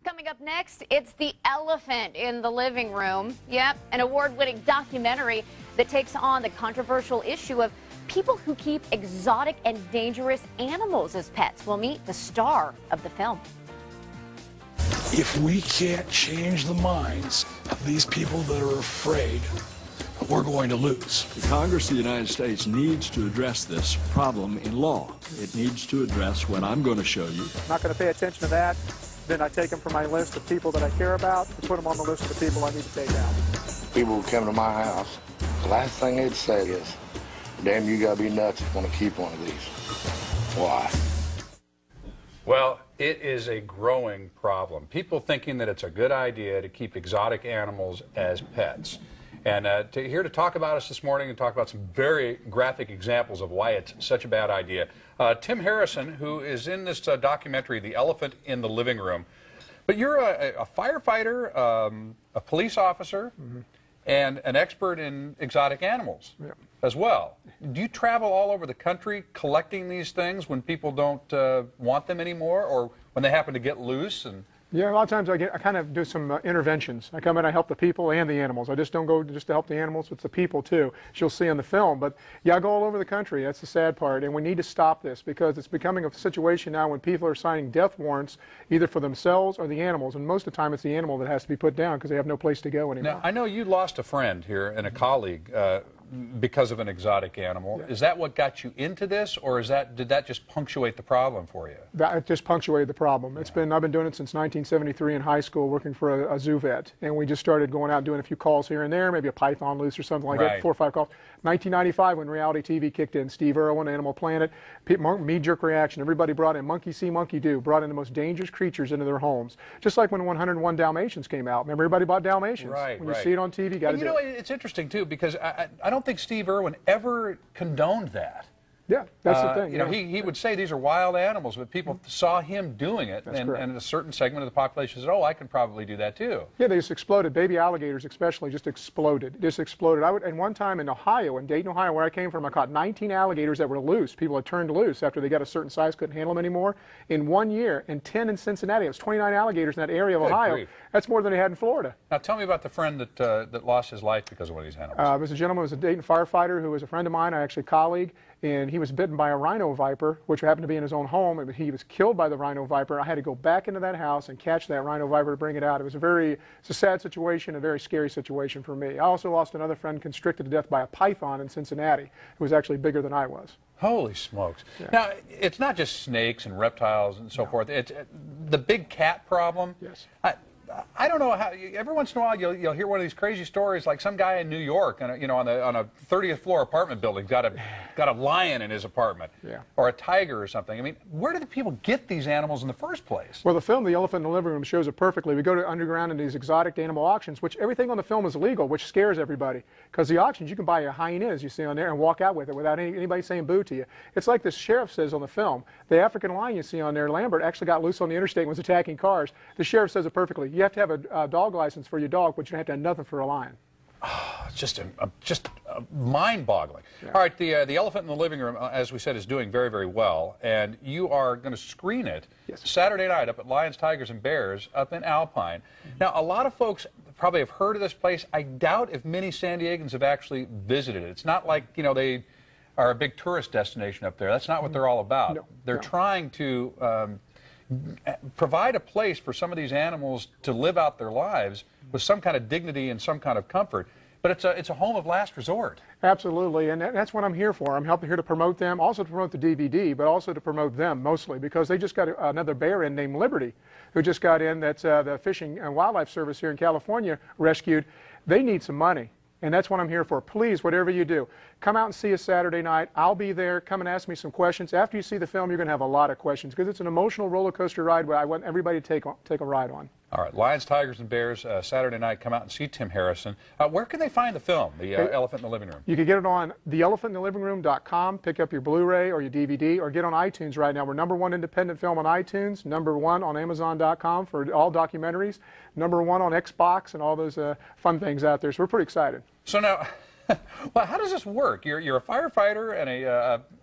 Coming up next, it's the elephant in the living room. Yep, an award-winning documentary that takes on the controversial issue of people who keep exotic and dangerous animals as pets. We'll meet the star of the film. If we can't change the minds of these people that are afraid, we're going to lose. The Congress of the United States needs to address this problem in law. It needs to address what I'm going to show you. I'm not going to pay attention to that. Then I take them from my list of people that I care about and put them on the list of the people I need to take down. People would come to my house. The last thing they'd say is, damn, you got to be nuts if you want to keep one of these. Why? Well, it is a growing problem. People thinking that it's a good idea to keep exotic animals as pets. And here to talk about us this morning and talk about some very graphic examples of why it's such a bad idea, Tim Harrison, who is in this documentary, The Elephant in the Living Room. But you're a firefighter, a police officer, and an expert in exotic animals as well. Do you travel all over the country collecting these things when people don't want them anymore, or when they happen to get loose? Yeah, a lot of times I kind of do some interventions. I come in, I help the people and the animals. I just don't go just to help the animals, it's the people too, as you'll see in the film. But yeah, I go all over the country. That's the sad part. And we need to stop this because it's becoming a situation now when people are signing death warrants either for themselves or the animals. And most of the time it's the animal that has to be put down because they have no place to go anymore. Now, I know you lost a friend here and a colleague because of an exotic animal. Yeah. Is that what got you into this, or did that just punctuate the problem for you? That just punctuated the problem. I've been doing it since 1973 in high school, working for a zoo vet, and we just started going out doing a few calls here and there, maybe a python loose or something like that, 4 or 5 calls. 1995, when reality TV kicked in, Steve Irwin, Animal Planet, knee-jerk reaction. Everybody brought in monkey see, monkey do, brought in the most dangerous creatures into their homes. Just like when 101 Dalmatians came out. Remember, everybody bought Dalmatians. Right, when you see it on TV, you got to do it. You know, it's interesting too, because I don't think Steve Irwin ever condoned that. Yeah, that's the thing. You know, he would say these are wild animals, but people saw him doing it, and a certain segment of the population said, oh, I can probably do that too. Yeah, they just exploded. Baby alligators especially just exploded. Just exploded. And one time in Ohio, in Dayton, Ohio, where I came from, I caught 19 alligators that were loose. People had turned loose after they got a certain size, couldn't handle them anymore. In 1 year, and 10 in Cincinnati. It was 29 alligators in that area of Ohio. Grief. That's more than they had in Florida. Now tell me about the friend that lost his life because of one of these animals. It was a gentleman who was a Dayton firefighter who was a friend of mine, actually a colleague, and he was bitten by a rhino viper, which happened to be in his own home, and he was killed by the rhino viper. I had to go back into that house and catch that rhino viper to bring it out. It's a sad situation, a very scary situation for me. I also lost another friend constricted to death by a python in Cincinnati, who was actually bigger than I was. Holy smokes. Yeah. Now, it's not just snakes and reptiles and so forth. It's the big cat problem. Yes. I don't know how. Every once in a while, you'll hear one of these crazy stories, like some guy in New York, on a 30th floor apartment building, got a lion in his apartment, or a tiger or something. I mean, where do the people get these animals in the first place? Well, the film, The Elephant in the Living Room, shows it perfectly. We go to underground in these exotic animal auctions, which everything on the film is illegal, which scares everybody. Because the auctions, you can buy a hyena, as you see on there, and walk out with it without anybody saying boo to you. It's like the sheriff says on the film. The African lion you see on there, Lambert, actually got loose on the interstate and was attacking cars. The sheriff says it perfectly. You have to have a dog license for your dog, but you don't have to have nothing for a lion. Oh, it's just mind-boggling. Yeah. All right, the Elephant in the Living Room, as we said, is doing very, very well, and you are going to screen it Saturday night up at Lions, Tigers, and Bears up in Alpine. Now, a lot of folks probably have heard of this place. I doubt if many San Diegans have actually visited it. It's not like, they are a big tourist destination up there. That's not what they're all about. No, they're trying to provide a place for some of these animals to live out their lives with some kind of dignity and some kind of comfort. But it's a home of last resort. Absolutely, and that's what I'm here for. I'm here to promote them, also to promote the DVD, but also to promote them mostly, because they just got another bear in named Liberty, who just got in, that's the Fishing and Wildlife Service here in California rescued. They need some money. And that's what I'm here for. Please, whatever you do, come out and see us Saturday night. I'll be there. Come and ask me some questions. After you see the film, you're going to have a lot of questions because it's an emotional roller coaster ride where I want everybody to take a ride on. All right, Lions, Tigers, and Bears, Saturday night. Come out and see Tim Harrison. Where can they find the film, The Elephant in the Living Room? You can get it on theelephantinthelivingroom.com, pick up your Blu-ray or your DVD, or get on iTunes right now. We're #1 independent film on iTunes, #1 on Amazon.com for all documentaries, #1 on Xbox and all those fun things out there. So we're pretty excited. So now, well, how does this work? You're a firefighter and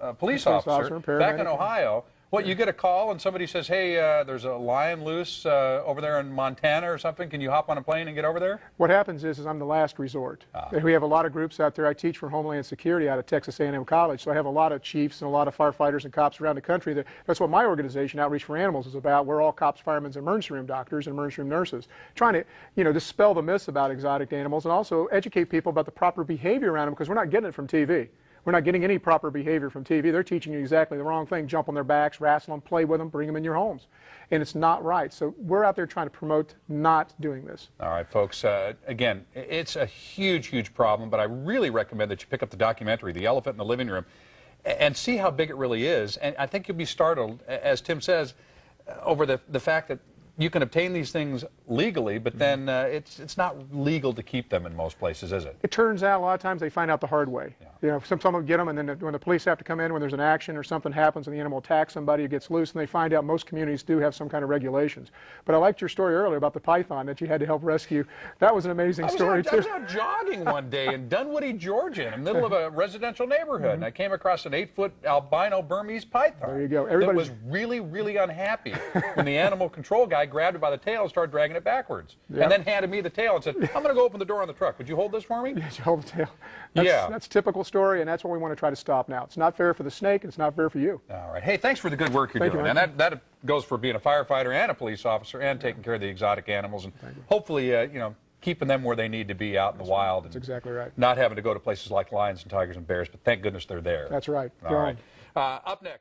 a police officer back in Ohio. What, you get a call and somebody says, hey, there's a lion loose over there in Montana or something. Can you hop on a plane and get over there? What happens is I'm the last resort. We have a lot of groups out there. I teach for Homeland Security out of Texas A&M College, so I have a lot of chiefs and a lot of firefighters and cops around the country. That's what my organization, Outreach for Animals, is about. We're all cops, firemen, and emergency room doctors and emergency room nurses, trying to, dispel the myths about exotic animals and also educate people about the proper behavior around them, because we're not getting it from TV. We're not getting any proper behavior from TV. They're teaching you exactly the wrong thing. Jump on their backs, wrestle them, play with them, bring them in your homes. And it's not right. So we're out there trying to promote not doing this. All right, folks. Again, it's a huge, huge problem, but I really recommend that you pick up the documentary, The Elephant in the Living Room, and see how big it really is. And I think you'll be startled, as Tim says, over the fact that you can obtain these things legally, but then it's not legal to keep them in most places, is it? It turns out a lot of times they find out the hard way. Yeah. Some of them get them, and then when the police have to come in, when there's an action or something happens and the animal attacks somebody, it gets loose, and they find out most communities do have some kind of regulations. But I liked your story earlier about the python that you had to help rescue. That was an amazing story, too. I was out jogging one day in Dunwoody, Georgia, in the middle of a residential neighborhood, and I came across an 8-foot albino Burmese python. There you go. That was really, really unhappy when the animal control guy grabbed it by the tail and started dragging it backwards. Yep. And then handed me the tail and said, I'm going to go open the door on the truck. Would you hold this for me? Yes, you hold the tail. That's a typical story, and that's what we want to try to stop now. It's not fair for the snake, and it's not fair for you. All right. Hey, thanks for the good work you're doing. And that goes for being a firefighter and a police officer and taking care of the exotic animals, and hopefully, keeping them where they need to be out in the wild. That's exactly right. Not having to go to places like lions and tigers and bears, but thank goodness they're there. That's right. All right. Up next.